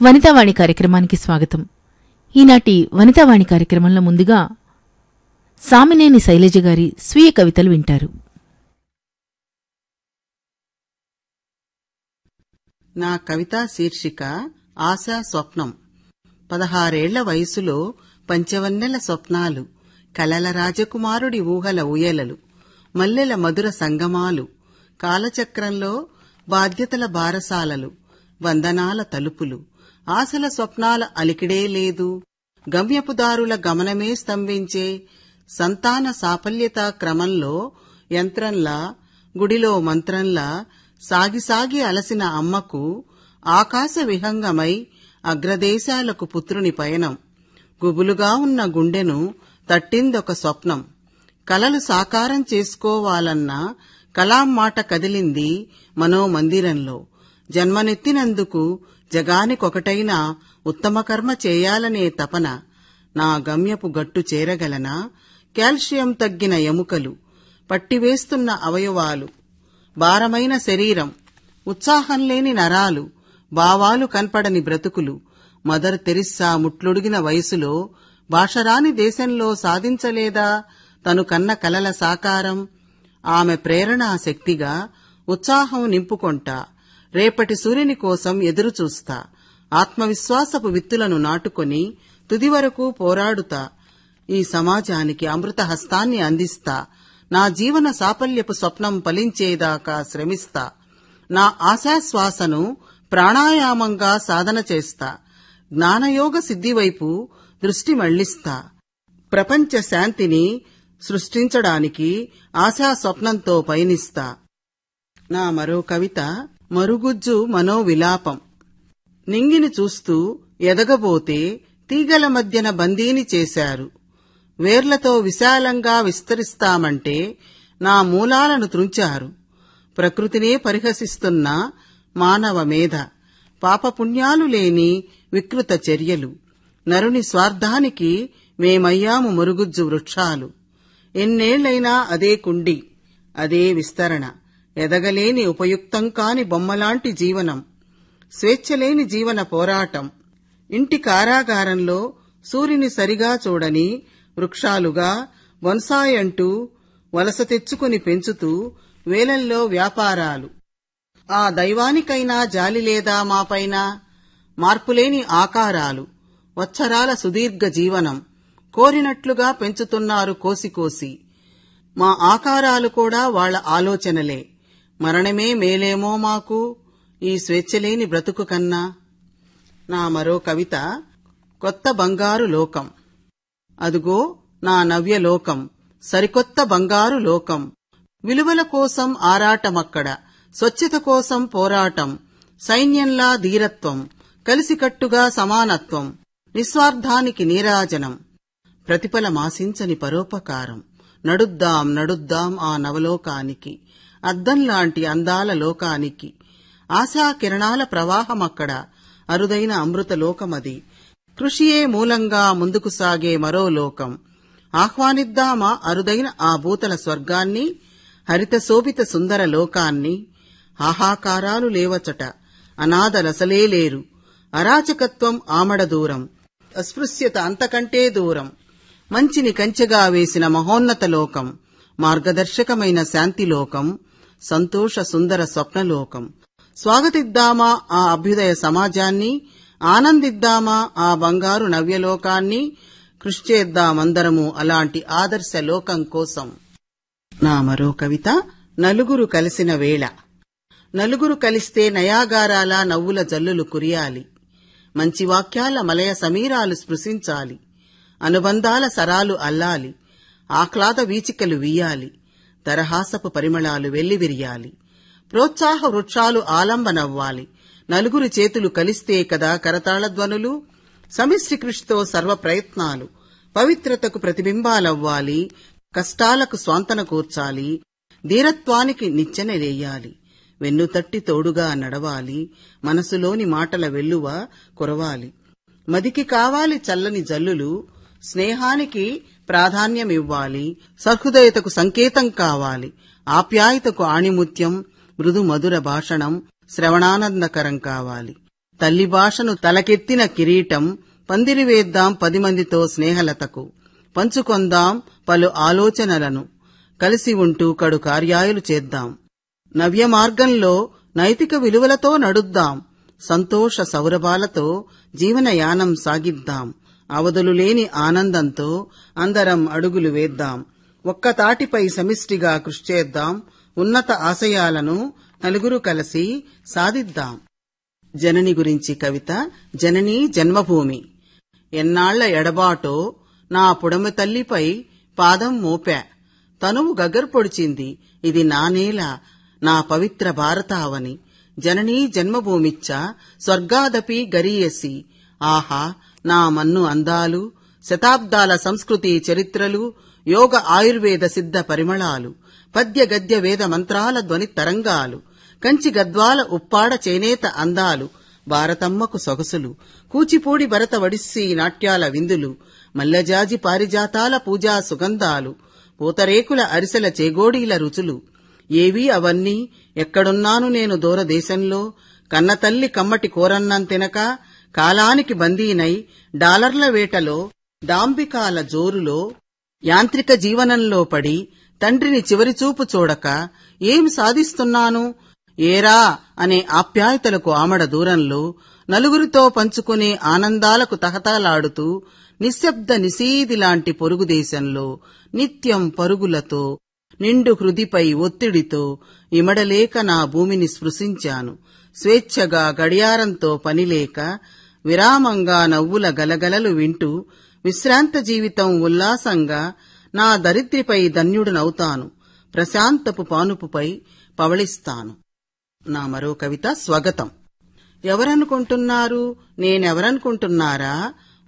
వనితావాణి కార్యక్రమానికి స్వాగతం. ఈనాటి వనితావాణి కార్యక్రమంలో ముందుగా సామినేని శైలజ గారి స్వీయ కవితలు వింటారు. నా కవితా శీర్షిక ఆశా స్వప్నం. 16 ఏళ్ల వయసులో పంచవన్నెల స్వప్నాలు, కలల రాజకుమారుడి ఊహల ఊయలలు, మల్లెల మధుర సంగమాలు, కాలచక్రంలో బాధ్యతల బారసాలలు, వందనాల తలుపులు, ఆశల స్వప్నాల అలికిడే లేదు, గమ్యపుదారుల గమనమే స్తంభించే సంతాన సాఫల్యత క్రమంలో యంత్రంలా, గుడిలో మంత్రంలా సాగి అలసిన అమ్మకు ఆకాశ విహంగమై అగ్రదేశాలకు పుత్రుని పయనం. గుబులుగా ఉన్న గుండెను తట్టిందొక స్వప్నం. కలలు సాకారం చేసుకోవాలన్న కలాం మాట కదిలింది మనోమందిరంలో. జన్మనెత్తినందుకు జగానికొకటైన ఉత్తమ కర్మ చేయాలనే తపన. నా గమ్యపు గట్టు చేరగలనా? కాల్షియం తగ్గిన ఎముకలు, పట్టివేస్తున్న అవయవాలు, భారమైన శరీరం, ఉత్సాహం లేని నరాలు, భావాలు కనపడని బ్రతుకులు. మదర్ తెరిస్సా ముట్లుడిగిన వయసులో భాషరాని దేశంలో సాధించలేదా తను కన్న కలల సాకారం? ఆమె ప్రేరణా శక్తిగా ఉత్సాహం నింపుకొంటా. రేపటి సూర్యుని కోసం ఎదురుచూస్తా. ఆత్మవిశ్వాసపు విత్తులను నాటుకొని తుది వరకు పోరాడుతా. ఈ సమాజానికి అమృత హస్తాన్ని అందిస్తా. నా జీవన సాఫల్యపు స్వప్నం ఫలించేదాకా శ్రమిస్తా. నా ఆశాశ్వాసను ప్రాణాయామంగా సాధన చేస్తా. జ్ఞానయోగ సిద్ధివైపు దృష్టి మళ్లిస్తా. ప్రపంచ శాంతిని సృష్టించడానికి ఆశా స్వప్నంతో పయనిస్తా. నా మరో కవిత మరుగుజ్జు మనోవిలాపం. నింగిని చూస్తూ ఎదగబోతే తీగల మధ్యన బందీని చేశారు. వేర్లతో విశాలంగా విస్తరిస్తామంటే నా మూలాలను త్రుంచారు. ప్రకృతినే పరిహసిస్తున్న మానవ మేధ, పాపపుణ్యాలు లేని వికృత చర్యలు, నరుని స్వార్థానికి మేమయ్యాము మరుగుజ్జు వృక్షాలు. ఎన్నేళ్లైనా అదే కుండి, అదే విస్తరణ, ఎదగలేని ఉపయుక్తం కాని బొమ్మలాంటి జీవనం, స్వేచ్ఛలేని జీవన పోరాటం. ఇంటి కారాగారంలో సూర్యుని సరిగా చూడని వృక్షాలుగా బొన్సాయంటూ వలస తెచ్చుకుని పెంచుతూ వేలల్లో వ్యాపారాలు. ఆ దైవానికైనా జాలి లేదా మాపైన? మార్పులేని ఆకారాలు, వత్సరాల సుదీర్ఘ జీవనం, కోరినట్లుగా పెంచుతున్నారు కోసి. మా ఆకారాలు కూడా వాళ్ల ఆలోచనలే. మరణమే మేలేమో మాకు ఈ స్వేచ్ఛలేని బ్రతుకు కన్నా. నా మరో కవిత కొత్త బంగారు లోకం. అదుగో నా నవ్యలోకం, సరికొత్త బంగారు లోకం. విలువల కోసం ఆరాటమక్కడ, స్వచ్ఛత కోసం పోరాటం, సైన్యంలా ధీరత్వం, కలిసికట్టుగా సమానత్వం, నిస్వార్థానికి నీరాజనం, ప్రతిఫలమాశించని పరోపకారం. నడుద్దాం ఆ నవలోకానికి, అద్దంలాంటి అందాల లోకానికి. ఆశా కిరణాల ప్రవాహమక్కడ, అరుదైన అమృతలోకమది. కృషియే మూలంగా ముందుకు సాగే మరో లోకం. ఆహ్వానిద్దామా అరుదైన ఆ భూతల స్వర్గాన్ని, హరిత శోభిత సుందర లోకాన్ని. హాహాకారాలు లేవచట, అనాథలసలే లేరు, అరాచకత్వం ఆమడ దూరం, అస్పృశ్యత అంతకంటే దూరం. మంచిని కంచెగా వేసిన మహోన్నత లోకం, మార్గదర్శకమైన శాంతిలోకం, సంతోష సుందర స్వప్నలోకం. స్వాగతిద్దామా ఆ అభ్యుదయ సమాజాన్ని, ఆనందిద్దామా ఆ బంగారు నవ్యలోకాన్ని. కృషి చేద్దామందరము అలాంటి ఆదర్శ లోకం కోసం. నా మరో కవిత నలుగురు కలిసిన వేళ. నలుగురు కలిస్తే నయాగారాల నవ్వుల జల్లులు కురియాలి. మంచి వాక్యాల మలయ సమీరాలు స్పృశించాలి. అనుబంధాల సరాలు అల్లాలి. ఆహ్లాద వీచికలు వీయాలి. తరహాసపు పరిమళాలు వెల్లివిరియాలి. ప్రోత్సాహ వృక్షాలు ఆలంబనవ్వాలి. నలుగురు చేతులు కలిస్తే కదా కరతాళధ్వనులు. సమిష్టి కృషితో సర్వ ప్రయత్నాలు పవిత్రతకు ప్రతిబింబాలవ్వాలి. కష్టాలకు స్వాంతన కూర్చాలి. ధీరత్వానికి నిచ్చెనలేయాలి. వెన్నుతట్టి తోడుగా నడవాలి. మనసులోని మాటల వెల్లువ కురవాలి. మదికి కావాలి చల్లని జల్లులు. స్నేహానికి ప్రాధాన్యమివ్వాలి. సహృదయతకు సంకేతం కావాలి. ఆప్యాయతకు ఆణిముత్యం, మృదు మధుర భాషణం శ్రవణానందకరం కావాలి. తల్లి భాషను తలకెత్తిన కిరీటం, పందిరివేద్దాం 10 మందితో స్నేహలతకు, పంచుకొందాం పలు ఆలోచనలను, కలిసి ఉంటూ కడు కార్యాలు చేద్దాం. నవ్య మార్గంలో నైతిక విలువలతో నడుద్దాం, సంతోష సౌరభాలతో జీవనయానం సాగిద్దాం. అవధులు లేని ఆనందంతో అందరం అడుగులు వేద్దాం. ఒక్కతాటిపై సమిష్టిగా కృషి చేద్దాం. ఉన్నత ఆశయాలను నలుగురు కలిసి సాధిద్దాం. జనని గురించి కవిత. జననీ జన్మభూమి. ఎన్నాళ్ల ఎడబాటో నా పుడమి తల్లిపై పాదం మోపా, తనువు గగ్గరు పొడిచింది, ఇది నా నేల, నా పవిత్ర భారతావని. జననీ జన్మభూమిచ్చ స్వర్గాదపి గరీయసి, ఆహా నా మన్ను అందాలు, శతాబ్దాల సంస్కృతి చరిత్రలు, యోగ ఆయుర్వేద సిద్ధ పరిమళాలు, పద్య గద్య వేద మంత్రాల ధ్వని తరంగాలు, కంచి గద్వాల ఉప్పాడ చేనేత అందాలు, భారతమ్మకు సొగసులు, కూచిపూడి భరత వడిస్సీ నాట్యాల విందులు, మల్లెజాజి పారిజాతాల పూజా సుగంధాలు, పూతరేకుల అరిసెల చేగోడీల రుచులు. ఏవీ అవన్నీ, ఎక్కడున్నాను నేను దూరదేశంలో, కన్నతల్లి కమ్మటి కోరన్నం తినక, కాలానికి బందీనై డాలర్ల వేటలో, డాంబికాల జోరులో, యాంత్రిక జీవనంలో పడి తండ్రిని చివరిచూపు చూడక ఏం సాధిస్తున్నాను, ఏరా అనే ఆప్యాయతలకు ఆమడ దూరంలో, నలుగురితో పంచుకునే ఆనందాలకు తహతలాడుతూ, నిశ్శబ్ద నిశీదిలాంటి పొరుగుదేశంలో నిత్యం పరుగులతో, నిండు హృదిపై ఒత్తిడితో ఇమడలేక నా భూమిని స్పృశించాను. స్వేచ్ఛగా గడియారంతో పనిలేక, విరామంగా నవ్వుల గలగలలు వింటూ, విశ్రాంత జీవితం ఉల్లాసంగా నా దరిద్రిపై ధన్యుడనవుతాను. ప్రశాంతపు పానుపుపై పవళిస్తాను. నా మరో కవిత స్వగతం. ఎవరనుకుంటున్నారు, నేనెవరనుకుంటున్నారా?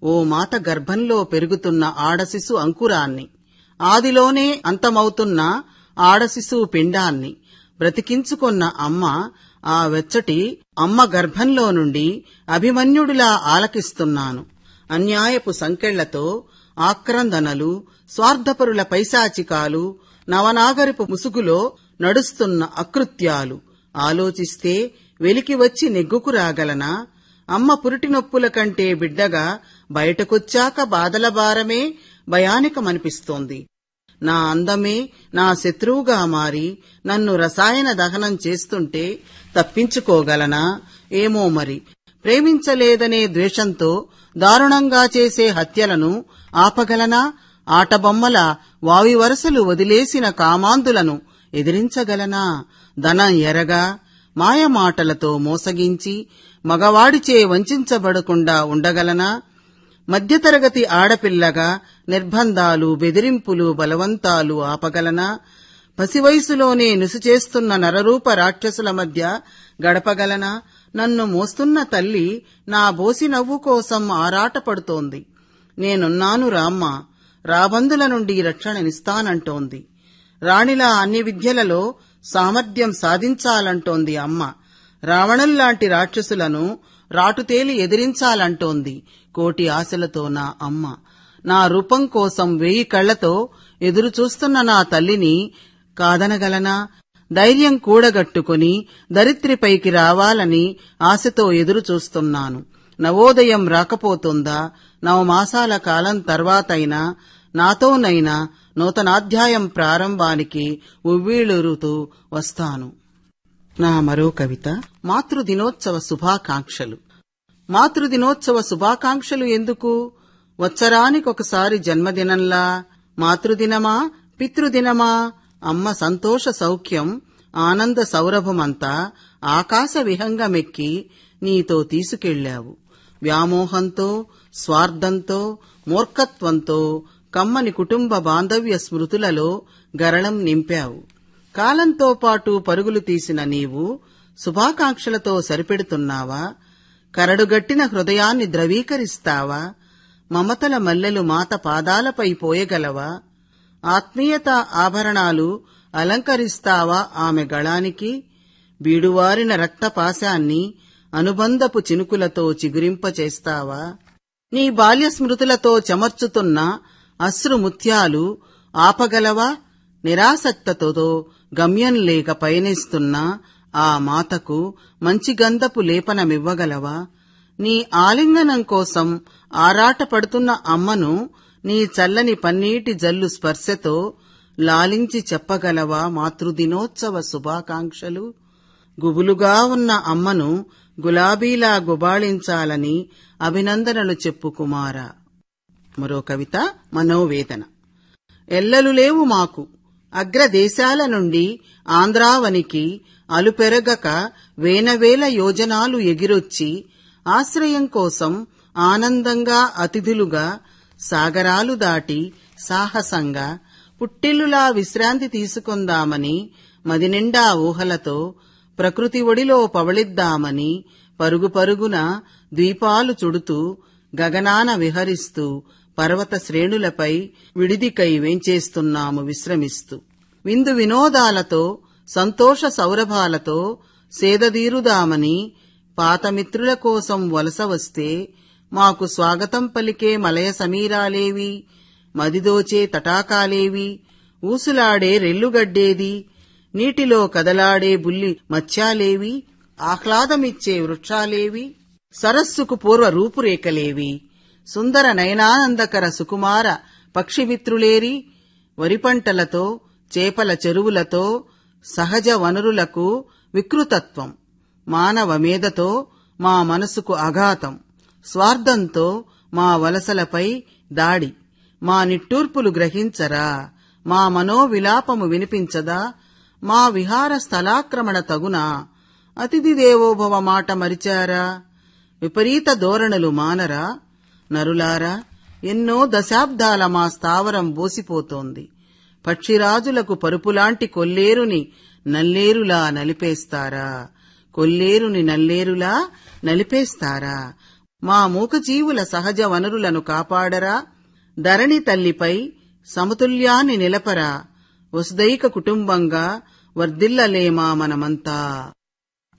ఓ మాత గర్భంలో పెరుగుతున్న ఆడశిశు అంకురాన్ని, ఆదిలోనే అంతమవుతున్న ఆడశిశు పిండాన్ని బ్రతికించుకొన్న అమ్మ. ఆ వెచ్చటి అమ్మ గర్భంలో నుండి అభిమన్యుడిలా ఆలకిస్తున్నాను. అన్యాయపు సంకెళ్లతో ఆక్రందనలు, స్వార్థపరుల పైశాచికాలు, నవనాగరిపు ముసుగులో నడుస్తున్న అకృత్యాలు ఆలోచిస్తే వెలికి వచ్చి నెగ్గుకు రాగలనా? అమ్మ పురిటినొప్పుల కంటే బిడ్డగా బయటకొచ్చాక బాధల భారమే భయానికమనిపిస్తోంది. నా అందమే నా శత్రువుగా మారి నన్ను రసాయన దహనం చేస్తుంటే తప్పించుకోగలనా? ఏమో మరి. ప్రేమించలేదనే ద్వేషంతో దారుణంగా చేసే హత్యలను ఆపగలనా? ఆటబొమ్మల వావి వరసలు వదిలేసిన కామాంధులను ఎదిరించగలనా? ధనం ఎరగా మాయమాటలతో మోసగించి మగవాడిచే వంచబడకుండా ఉండగలనా? మధ్యతరగతి ఆడపిల్లగా నిర్బంధాలు, బెదిరింపులు, బలవంతాలు ఆపగలనా? పసివయసులోనే నుసుచేస్తున్న నరరూప రాక్షసుల మధ్య గడపగలనా? నన్ను మోస్తున్న తల్లి నా బోసి నవ్వు కోసం ఆరాటపడుతోంది. నేనున్నాను రామ్మ, రాబందుల నుండి రక్షణనిస్తానంటోంది. రాణిలా అన్ని విద్యలలో సామర్థ్యం సాధించాలంటోంది అమ్మ. రావణుల్లాంటి రాక్షసులను రాటుతేలి ఎదిరించాలంటోంది కోటి ఆశలతో నా అమ్మ. నా రూపం కోసం 1000 కళ్లతో ఎదురుచూస్తున్న నా తల్లిని కాదనగలనా? ధైర్యం కూడగట్టుకుని దరిత్రిపైకి రావాలని ఆశతో ఎదురుచూస్తున్నాను. నవోదయం రాకపోతుందా? 9 మాసాల కాలం తర్వాతైనా నాతోనైనా నూతనాధ్యాయం ప్రారంభానికి ఉవ్వీళూరుతూ వస్తాను. నా మరో కవిత మాతృదినోత్సవ శుభాకాంక్షలు. మాతృదినోత్సవ శుభాకాంక్షలు ఎందుకు? వత్సరానికొకసారి జన్మదినంలా. మాతృదినమా పితృదినమా? అమ్మ సంతోష సౌఖ్యం ఆనంద సౌరభమంతా ఆకాశ విహంగమెక్కి నీతో తీసుకెళ్లావు. వ్యామోహంతో, స్వార్థంతో, మూర్ఖత్వంతో కమ్మని కుటుంబ బాంధవ్య స్మృతులలో గరళం నింపావు. కాలంతో పాటు పరుగులు తీసిన నీవు శుభాకాంక్షలతో సరిపెడుతున్నావా? కరడుగట్టిన హృదయాన్ని ద్రవీకరిస్తావా? మమతల మల్లెలు మాత పాదాలపై పోయగలవా? ఆత్మీయత ఆభరణాలు అలంకరిస్తావా ఆమె గళానికి? బీడువారిన రక్తపాశాన్ని అనుబంధపు చినుకులతో చిగురింపచేస్తావా? నీ బాల్య స్మృతులతో చెమర్చుతున్న అశ్రుముత్యాలు ఆపగలవా? నిరాసక్తతో గమ్యం లేక పయనిస్తున్న ఆ మాతకు మంచి గంధపు లేపనమివ్వగలవా? నీ ఆలింగనం కోసం ఆరాటపడుతున్న అమ్మను నీ చల్లని పన్నీటి జల్లు స్పర్శతో లాలించి చెప్పగలవా మాతృదినోత్సవ శుభాకాంక్షలు? గుబులుగా ఉన్న అమ్మను గులాబీలా గుబాళించాలని అభినందనలు చెప్పు కుమారా. మరో కవిత మనోవేదన. ఎల్లలు లేవు మాకు అగ్రదేశాల నుండి ఆంధ్రావనికి అలుపెరగక వేనవేల యోజనాలు ఎగిరొచ్చి ఆశ్రయం కోసం ఆనందంగా అతిథులుగా సాగరాలు దాటి సాహసంగా పుట్టిల్లులా విశ్రాంతి తీసుకొందామని మదినిండా ఊహలతో ప్రకృతి ఒడిలో పవళిద్దామని పరుగు పరుగున ద్వీపాలు చుడుతూ గగనాన విహరిస్తూ పర్వత శ్రేణులపై విడిదికై వేంచేస్తున్నాము విశ్రమిస్తూ. విందు వినోదాలతో సంతోష సౌరభాలతో సేదదీరుదామని పాతమిత్రుల కోసం వలస వస్తే మాకు స్వాగతం పలికే మలయ సమీరాలేవి, మదిదోచే తటాకాలేవి, ఊసులాడే రెల్లుగడ్డేది, నీటిలో కదలాడే బుల్లి మత్స్యాలేవి, ఆహ్లాదమిచ్చే వృక్షాలేవి, సరస్సుకు పూర్వ రూపురేఖలేవి, సుందర నయనానందకర సుకుమార పక్షిమిత్రులేరి, వరిపంటలతో చేపల చెరువులతో సహజ వనరులకు వికృతత్వం, మానవ మేధతో మా మనసుకు అఘాతం, స్వార్థంతో మా వలసలపై దాడి, మా నిట్టూర్పులు గ్రహించరా, మా మనోవిలాపము వినిపించదా, మా విహార స్థలాక్రమణ తగునా, అతిథి దేవోభవ మాట మరిచారా, విపరీత ధోరణులు మానరా. నరులారా, ఎన్నో దశాబ్దాల మా స్థావరం బోసిపోతోంది. పక్షిరాజులకు పరుపులాంటి కొల్లేరుని నల్లేరులా నలిపేస్తారా, కొల్లేరుని నల్లేరులా నలిపేస్తారా. మా మూకజీవుల సహజ వనరులను కాపాడరా, ధరణి తల్లిపై సమతుల్యాన్ని నిలపరా, వసుదైక కుటుంబంగా వర్ధిల్లలేమా మనమంతా.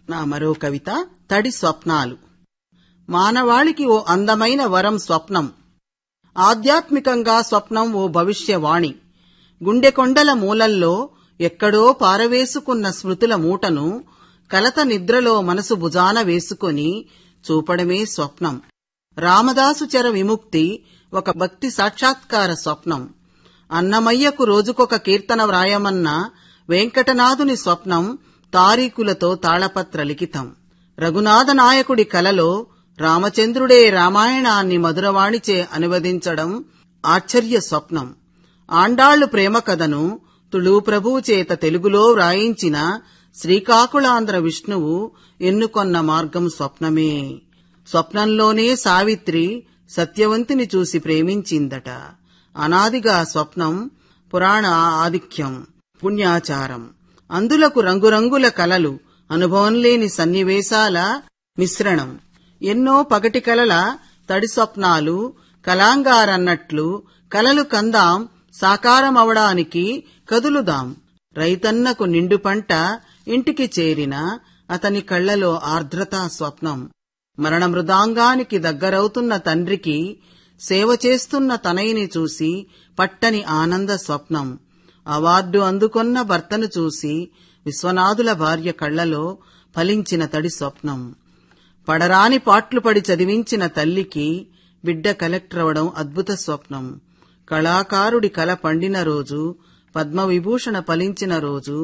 నా మరో కవిత తడి స్వప్నాలు. మానవాళికి ఓ అందమైన వరం స్వప్నం. ఆధ్యాత్మికంగా స్వప్నం ఓ భవిష్యవాణి. గుండెకొండల మూలల్లో ఎక్కడో పారవేసుకున్న స్మృతుల మూటను కలత నిద్రలో మనసు భుజాన వేసుకొని చూపడమే స్వప్నం. రామదాసు చెర విముక్తి ఒక భక్తి సాక్షాత్కార స్వప్నం. అన్నమయ్యకు రోజుకొక కీర్తన వ్రాయమన్న వెంకటనాథుని స్వప్నం తారీకులతో తాళపత్ర లిఖితం. రఘునాథ నాయకుడి కలలో రామచంద్రుడే రామాయణాన్ని మధురవాణిచే అనువదించడం ఆశ్చర్య స్వప్నం. ఆండాళ్లు ప్రేమ కథను తుళు ప్రభువు చేత తెలుగులో వ్రాయించిన శ్రీకాకుళాంధ్ర విష్ణువు ఎన్నుకొన్న మార్గం స్వప్నమే. స్వప్నంలోనే సావిత్రి సత్యవంతిని చూసి ప్రేమించిందట. అనాదిగా స్వప్నం పురాణ ఆధిక్యం, పుణ్యాచారం. అందులకు రంగురంగుల కలలు, అనుభవం లేని సన్నివేశాల మిశ్రణం. ఎన్నో పగటి కలల తడి స్వప్నాలు కలాంగారన్నట్లు కలలు కందాం, సాకారమవడానికి కదులుదాం. రైతన్నకు నిండు పంట ఇంటికి చేరిన అతని కళ్లలో ఆర్ద్రతా స్వప్నం. మరణ మృదాంగానికి దగ్గరవుతున్న తండ్రికి సేవ చేస్తున్న తనయుని చూసి పట్టని ఆనంద స్వప్నం. అవార్డు అందుకొన్న భర్తను చూసి విశ్వనాథుల భార్య కళ్లలో ఫలించిన తడి స్వప్నం. పడరాని పాట్లు పడి చదివించిన తల్లికి బిడ్డ కలెక్టర్ అవడం అద్భుత స్వప్నం. కళాకారుడి కల పండిన రోజు, పద్మవిభూషణ ఫలించిన రోజు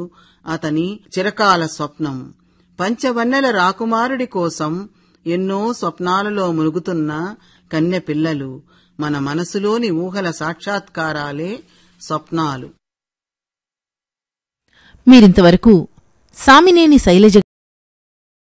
అతని చిరకాల స్వప్నం. పంచవన్నెల రాకుమారుడి కోసం ఎన్నో స్వప్నాలలో మునుగుతున్న కన్నె పిల్లలు. మన మనసులోని ఊహల సాక్షాత్కారాలే స్వప్నాలు. మీరింతవరకు సామినేని శైలజ